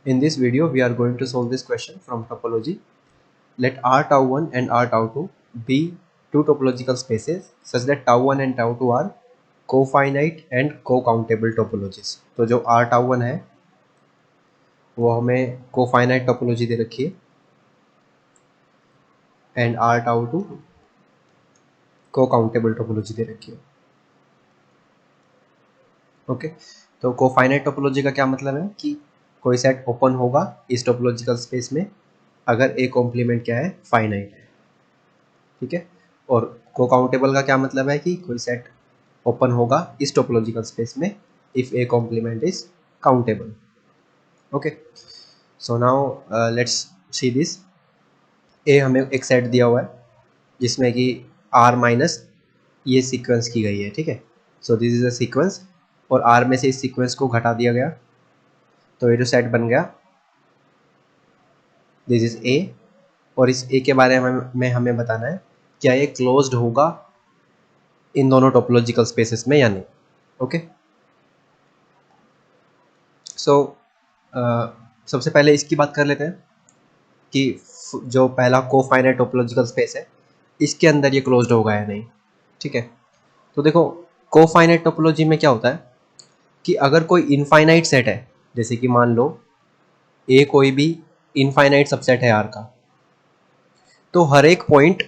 In this video, we are going to solve this question from topology. Let R tau 1 and R tau 2 be two topological spaces such that tau 1 and tau 2 are co-finite and co-countable topologies. तो जो R tau 1 है वो हमें co-finite topology दे रखी है and R tau 2 co-countable topology दे रखी है. Okay तो co-finite topology का क्या मतलब है कि कोई सेट ओपन होगा इस टोपोलॉजिकल स्पेस में अगर ए कॉम्प्लीमेंट क्या है, फाइनाइट है. ठीक है. और को काउंटेबल का क्या मतलब है कि कोई सेट ओपन होगा इस टोपोलॉजिकल स्पेस में if a complement is countable. Okay so now let's see this. ए हमें एक सेट दिया हुआ है जिसमें कि आर माइनस ये सीक्वेंस की गई है. ठीक है. So this is a sequence और आर में से इस सीक्वेंस को घटा दिया गया तो ये जो सेट बन गया दिस इज ए. और इस ए के बारे में हमें बताना है क्या ये क्लोज्ड होगा इन दोनों टोपोलॉजिकल स्पेसेस में या नहीं. ओके सो सबसे पहले इसकी बात कर लेते हैं कि जो पहला को-फाइनाइट टोपोलॉजिकल स्पेस है इसके अंदर ये क्लोज्ड होगा या नहीं. ठीक है. तो देखो को-फाइनाइट टोपोलॉजी में क्या होता है कि अगर कोई इनफाइनाइट सेट है, जैसे कि मान लो ए कोई भी इनफाइनाइट सबसेट है आर का, तो हर एक पॉइंट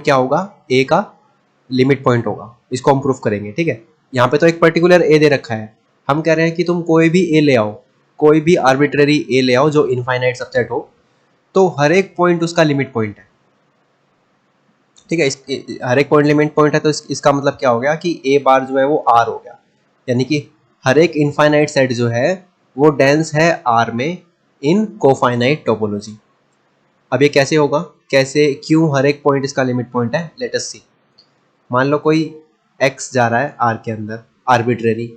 क्या होगा, ए का लिमिट पॉइंट होगा. इसको हम प्रूफ करेंगे. ठीक है. यहाँ पे तो एक पर्टिकुलर ए दे रखा है, हम कह रहे हैं कि तुम कोई भी ए ले आओ, कोई भी आर्बिट्ररी ए ले आओ जो इनफाइनाइट सबसेट हो, तो हर एक पॉइंट उसका लिमिट पॉइंट है. ठीक है. हर एक पॉइंट लिमिट पॉइंट है तो इसका मतलब क्या हो गया कि ए बार जो है वो आर हो गया. यानी कि हर एक इनफाइनाइट सेट जो है वो डेंस है आर में इन कोफाइनाइट टोपोलॉजी. अब ये कैसे होगा, कैसे, क्यों हर एक पॉइंट इसका लिमिट पॉइंट है, लेट अस सी. मान लो कोई x जा रहा है आर के अंदर आर्बिट्रेरी,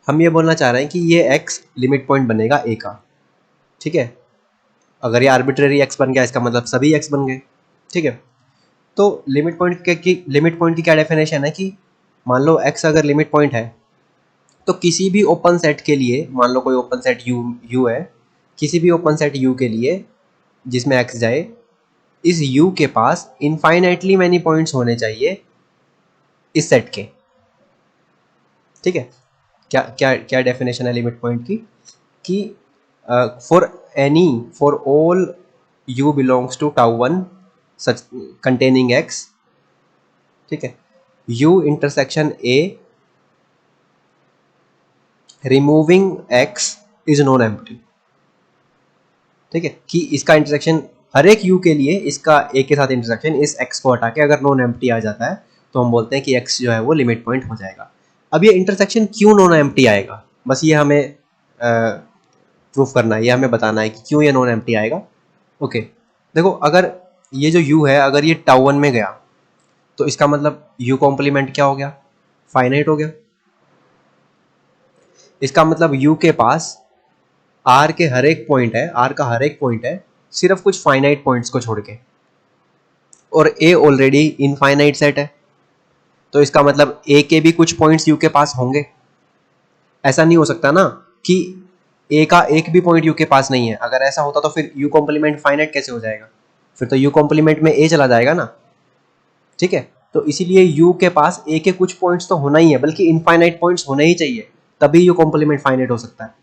हम ये बोलना चाह रहे हैं कि ये x लिमिट पॉइंट बनेगा a का. ठीक है. अगर ये आर्बिट्रेरी x बन गया इसका मतलब सभी x बन गए. ठीक है. तो लिमिट पॉइंट की क्या डेफिनेशन है कि मान लो x अगर लिमिट पॉइंट है तो किसी भी ओपन सेट के लिए, मान लो कोई ओपन सेट u है, किसी भी ओपन सेट u के लिए जिसमें x जाए, इस u के पास इनफाइनाइटली मैनी पॉइंट्स होने चाहिए इस सेट के. ठीक है. क्या क्या क्या डेफिनेशन है लिमिट पॉइंट की कि for all u belongs to tau 1 such containing x. ठीक है. u intersection a removing x is non empty. ठीक है. कि इसका इंटरसेक्शन हर एक u के लिए इसका a के साथ इंटरसेक्शन इस x को हटा के अगर नॉन एम्प्टी आ जाता है तो हम बोलते हैं कि x जो है वो लिमिट पॉइंट हो जाएगा. अब ये इंटरसेक्शन क्यों नॉन एम्प्टी आएगा, बस ये हमें प्रूफ करना है, ये हमें बताना है कि क्यों ये नॉन एम्प्टी आएगा. ओके देखो अगर ये जो u है अगर ये टाउ 1 में गया तो इसका मतलब u कॉम्प्लीमेंट क्या हो गया, फाइनाइट हो गया. इसका मतलब u के पास r के हर एक पॉइंट है, r का हर एक पॉइंट है सिर्फ कुछ फाइनाइट पॉइंट्स को छोड़ के, और a ऑलरेडी इनफाइनाइट सेट है तो इसका मतलब a के भी कुछ पॉइंट्स u के पास होंगे. ऐसा नहीं हो सकता ना कि a का एक भी पॉइंट u के पास नहीं है. अगर ऐसा होता तो फिर u कॉम्प्लीमेंट फाइनाइट कैसे हो जाएगा, फिर तो u कॉम्प्लीमेंट में a चला जाएगा ना. ठीक है. तो इसीलिए u के पास a के कुछ पॉइंट्स तो होना ही है, बल्कि इनफाइनाइट पॉइंट्स होने ही चाहिए, तभी u कॉम्प्लीमेंट फाइनाइट हो सकता है.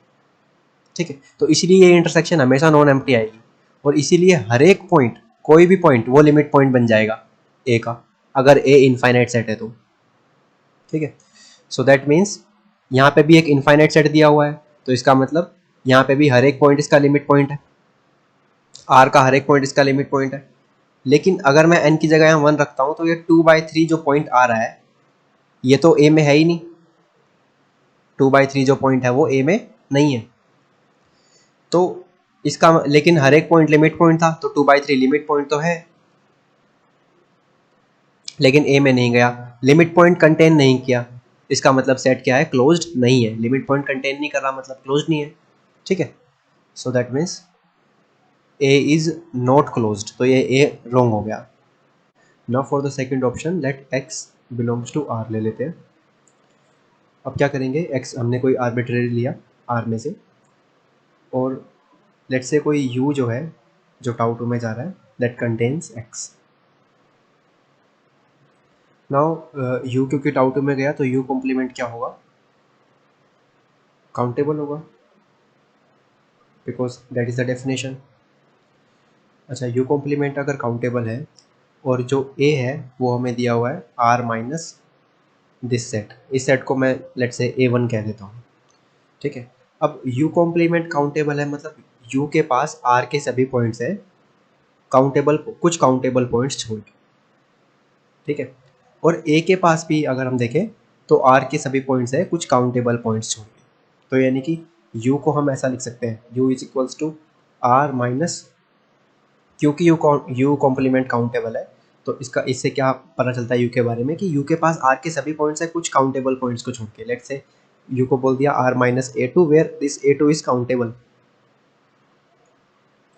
ठीक है. तो इसीलिए ये इंटरसेक्शन हमेशा नॉन एम्प्टी आएगी और इसीलिए हर एक पॉइंट, कोई भी पॉइंट वो लिमिट पॉइंट बन जाएगा a का, अगर a इनफाइनाइट सेट है तो. ठीक है. सो दैट मीन्स यहाँ पे भी एक इनफाइनाइट सेट दिया हुआ है तो इसका मतलब यहाँ पे भी हर एक पॉइंट इसका लिमिट पॉइंट है, r का हर एक पॉइंट इसका लिमिट पॉइंट है. लेकिन अगर मैं n की जगह यहाँ 1 रखता हूँ तो ये 2/3 जो पॉइंट आ रहा है ये तो a में है ही नहीं. 2/3 जो पॉइंट है वो a में नहीं है. तो इसका लेकिन हर एक पॉइंट लिमिट पॉइंट था तो 2/3 लिमिट पॉइंट तो है, लेकिन a में नहीं गया, लिमिट पॉइंट कंटेन नहीं किया. इसका मतलब सेट क्या है, क्लोज्ड नहीं है. लिमिट पॉइंट कंटेन नहीं कर रहा मतलब क्लोज्ड नहीं है. ठीक है. So that means a is not closed, तो ये a रॉन्ग हो गया. Now for the second option let x belongs to r ले लेते हैं. अब क्या करेंगे, x हमने कोई आर्बिट्रेरी लिया r में से, और लेट्स से कोई u जो है जो टाउ टू में जा रहा है that contains x। Now u क्योंकि टाउ टू में गया तो u कॉम्प्लीमेंट क्या होगा, काउंटेबल होगा, because that is the definition. अच्छा, u कॉम्प्लीमेंट अगर काउंटेबल है और जो a है वो हमें दिया हुआ है r माइनस दिस सेट, इस सेट को मैं लेट्स से a1 कह देता हूँ, ठीक है। अब u कॉम्प्लीमेंट काउंटेबल है मतलब u के पास r के सभी पॉइंट्स है काउंटेबल, कुछ काउंटेबल पॉइंट्स छोड़ के, ठीक है। और a के पास भी अगर हम देखें तो r के सभी पॉइंट्स है कुछ काउंटेबल पॉइंट्स छोड़ के, तो यानी कि u को हम ऐसा लिख सकते हैं u is equals to r minus, क्योंकि u कॉम्प्लीमेंट काउंटेबल है तो इसका इससे क्या पता चलता है u के बारे में कि u के पास r के सभी पॉइंट्स है कुछ काउंटेबल पॉइंट्स को छोड़ के। लेट्स से u को बोल दिया r minus a2 where this a2 is countable,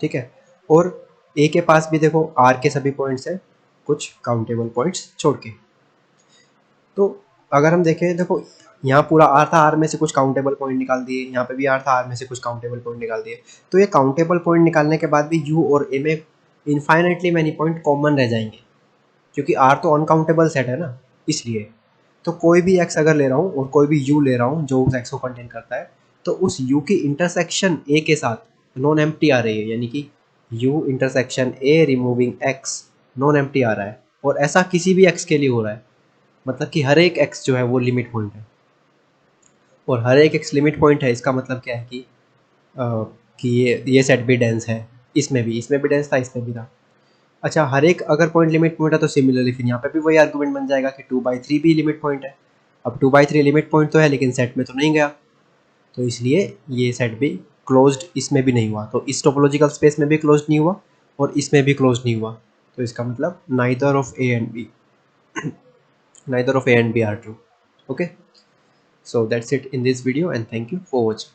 ठीक है। और a के पास भी देखो r के सभी पॉइंट्स है कुछ काउंटेबल पॉइंट्स छोड़ के। तो अगर हम देखें देखो यहाँ पूरा r था, r में से कुछ काउंटेबल पॉइंट निकाल दिए, यहाँ पे भी r था, r में से कुछ काउंटेबल पॉइंट निकाल दिए। तो ये काउंटेबल पॉइंट निकालने के बाद भी u और a में इनफाइनाइटली मैनी पॉइंट कॉमन रह जाएंगे, क्योंकि r तो अनकाउंटेबल सेट है ना, इसलिए। तो कोई भी x अगर ले रहा हूँ और कोई भी u ले रहा हूँ जो उस x को कंटेन करता है, तो उस u की इंटरसेक्शन a के साथ नॉन एम्प्टी आ रही है, यानी कि u intersection a removing x non empty आ रहा है। और ऐसा किसी भी x के लिए हो रहा है, मतलब कि हर एक x जो है वो लिमिट पॉइंट है, और हर एक x लिमिट पॉइंट है, इसका मतलब क्या है कि ये सेट भी डेंस है, इसमें भी डेंस था, इसमें भी था। अच्छा, हर एक अगर पॉइंट लिमिट पॉइंट है तो सिमिलरली फिर यहाँ पे भी वही आर्गुमेंट बन जाएगा कि 2/3 भी लिमिट पॉइंट है। अब 2/3 लिमिट पॉइंट तो है लेकिन सेट में तो नहीं गया, तो इसलिए ये सेट भी क्लोज्ड इसमें भी नहीं हुआ, तो इस टोपोलॉजिकल स्पेस में भी क्लोज्ड नहीं हुआ और इसमें भी क्लोज्ड नहीं हुआ। तो इसका मतलब neither of a and b neither of a and b are true. Okay, so that's it in this video and thank you for watching.